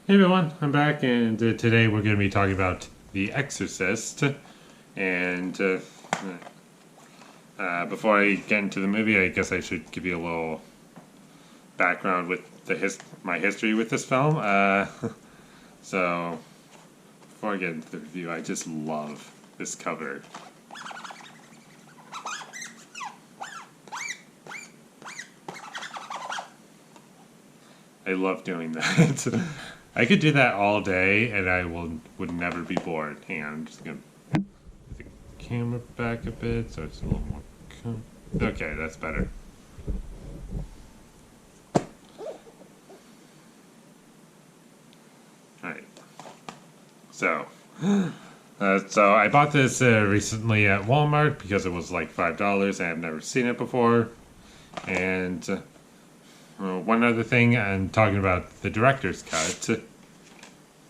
Hey everyone, I'm back, and today we're going to be talking about The Exorcist. And before I get into the movie, I guess I should give you a little background with my history with this film. So, before I get into the review, I just love this cover. I love doing that. I could do that all day, and would never be bored. Hang on, I'm just gonna move the camera back a bit so it's a little more. Okay, that's better. All right. So, so I bought this recently at Walmart because it was like $5. And I've never seen it before, and one other thing, I'm talking about the director's cut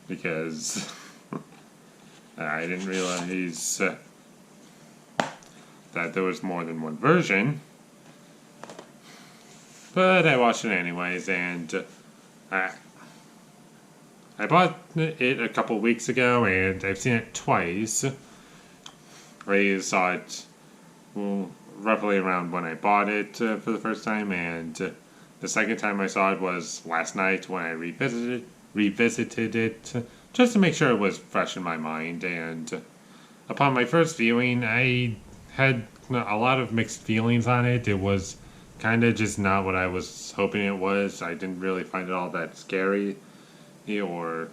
because I didn't realize that there was more than one version. But I watched it anyways, and I bought it a couple weeks ago, and I've seen it twice. I saw it roughly around when I bought it for the first time, and the second time I saw it was last night when I revisited it just to make sure it was fresh in my mind. And upon my first viewing, I had a lot of mixed feelings on it. It was kind of just not what I was hoping it was. I didn't really find it all that scary or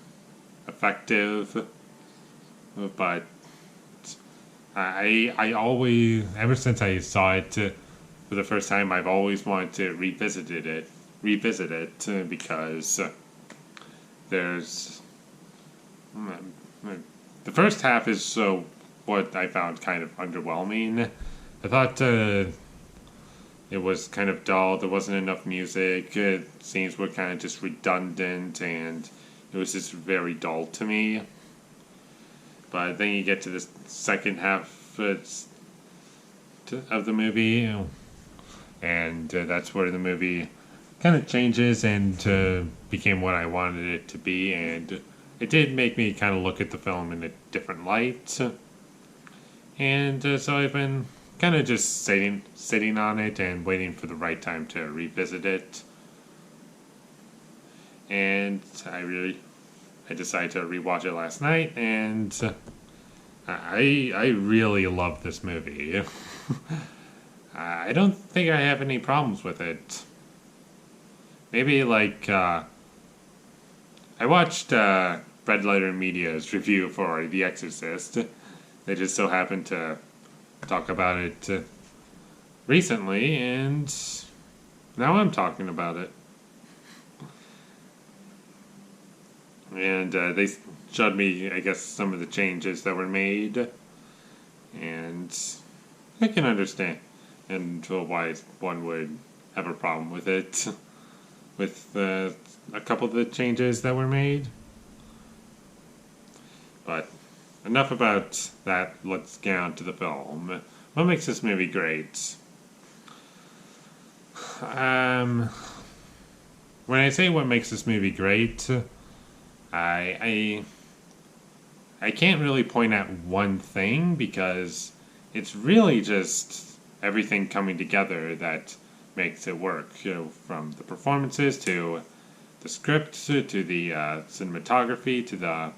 effective, but I always, ever since I saw it for the first time, I've always wanted to revisit it because there's the first half is so what I found kind of underwhelming. I thought it was kind of dull. There wasn't enough music. Scenes were kind of just redundant, and it was just very dull to me. But then you get to the second half of the movie, and that's where the movie kind of changes and became what I wanted it to be, and it did make me kind of look at the film in a different light. And so I've been kind of just sitting on it and waiting for the right time to revisit it. And I decided to rewatch it last night, and I really love this movie. I don't think I have any problems with it. Maybe I watched Red Letter Media's review for The Exorcist. They just so happened to talk about it recently, and now I'm talking about it. And they showed me, I guess, some of the changes that were made, and I can understand and why one would have a problem with it, with a couple of the changes that were made. But enough about that. Let's get on to the film. What makes this movie great? When I say what makes this movie great, I can't really point at one thing because it's really just everything coming together that makes it work. From the performances to the script to the cinematography to the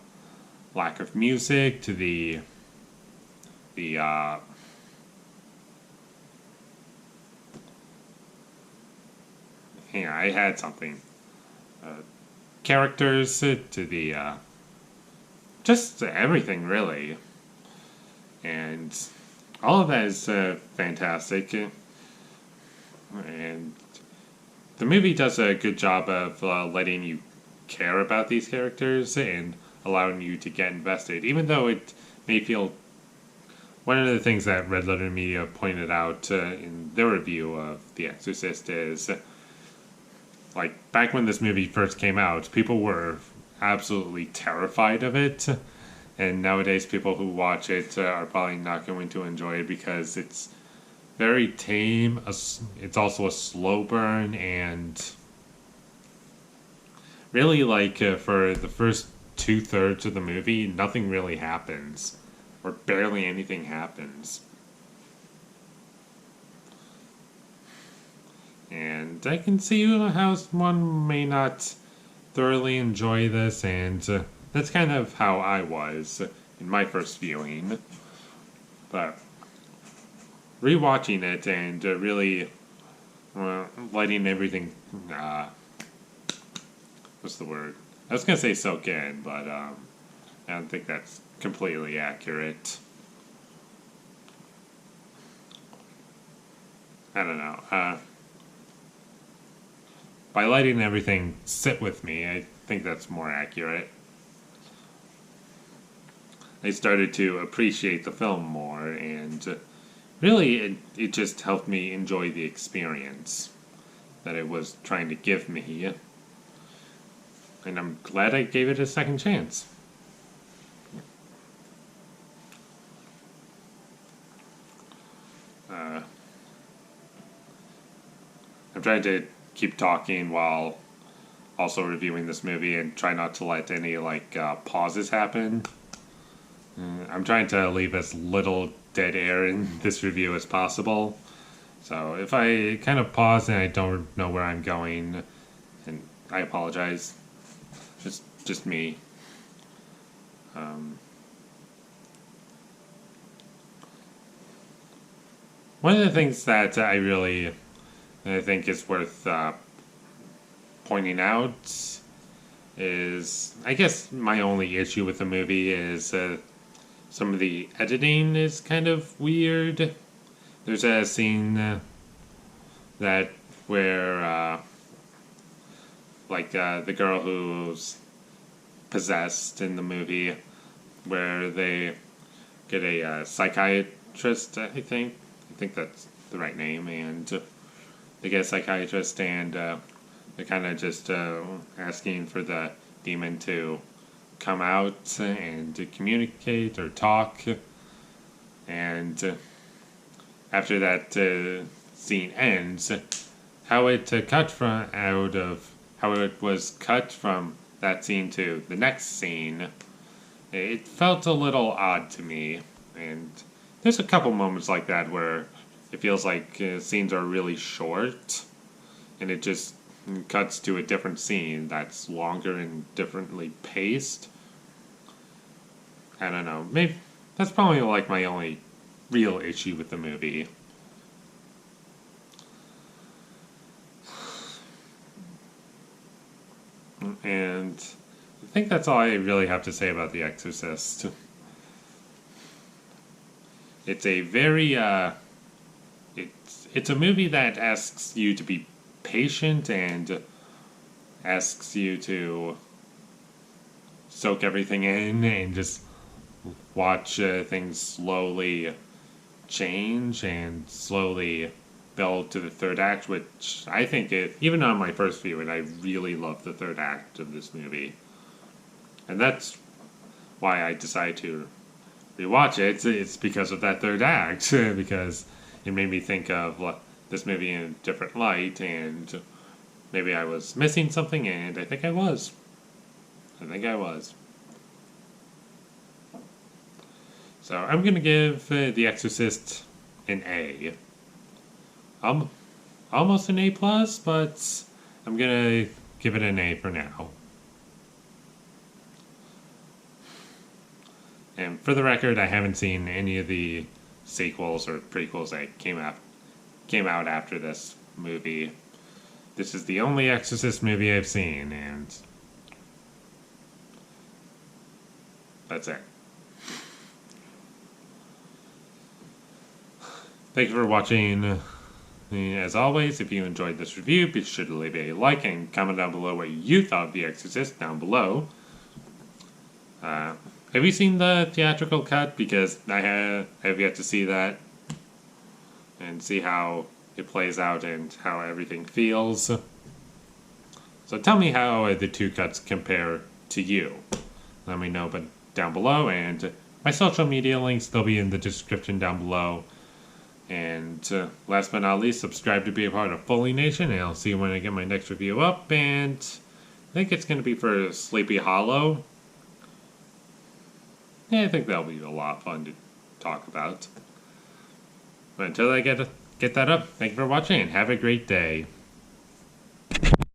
lack of music to the hang on, I had something. Characters to the just everything really, and all of that is fantastic, and the movie does a good job of letting you care about these characters and allowing you to get invested, even though it may feel. One of the things that Red Letter Media pointed out in their review of The Exorcist is, like, back when this movie first came out, people were absolutely terrified of it. And nowadays, people who watch it are probably not going to enjoy it because it's very tame. It's also a slow burn, and really, like, for the first two-thirds of the movie, nothing really happens. Or barely anything happens. And I can see how one may not thoroughly enjoy this, and that's kind of how I was in my first viewing. But rewatching it and really letting everything, what's the word? I was going to say soak in, but I don't think that's completely accurate. I don't know. By letting everything sit with me, I think that's more accurate. I started to appreciate the film more, and really it just helped me enjoy the experience that it was trying to give me. And I'm glad I gave it a second chance. I'm trying to keep talking while also reviewing this movie and try not to let any pauses happen. I'm trying to leave as little dead air in this review as possible. So if I kind of pause and I don't know where I'm going, and I apologize. It's just me. One of the things that I think is worth pointing out is, I guess my only issue with the movie is some of the editing is kind of weird. There's a scene that where the girl who's possessed in the movie, where they get a psychiatrist, I think that's the right name, and they get a psychiatrist, and they're kind of just asking for the demon to come out and to communicate or talk, and after that scene ends, how it was cut from that scene to the next scene, it felt a little odd to me, and there's a couple moments like that where it feels like scenes are really short, and it just cuts to a different scene that's longer and differently paced. I don't know. Maybe that's probably like my only real issue with the movie. And I think that's all I really have to say about The Exorcist. It's a very it's a movie that asks you to be patient and asks you to soak everything in and just watch things slowly change and slowly build to the third act, which I think even on my first viewing, I really loved the third act of this movie. And that's why I decided to rewatch it. It's because of that third act, because it made me think of this movie in a different light, and maybe I was missing something, and I think I was. So I'm going to give The Exorcist an A. Almost an A+, but I'm going to give it an A for now. And for the record, I haven't seen any of the sequels or prequels that came out after this movie. This is the only Exorcist movie I've seen, and that's it. Thank you for watching. As always, if you enjoyed this review, be sure to leave a like and comment down below what you thought of The Exorcist down below. Have you seen the theatrical cut? Because I have yet to see that and see how it plays out and how everything feels. So tell me how the two cuts compare to you. Let me know down below, and my social media links, they'll be in the description down below. And last but not least, subscribe to be a part of Foley Nation, and I'll see you when I get my next review up, and I think it's going to be for Sleepy Hollow. Yeah, I think that'll be a lot of fun to talk about. But until I get that up, thank you for watching and have a great day.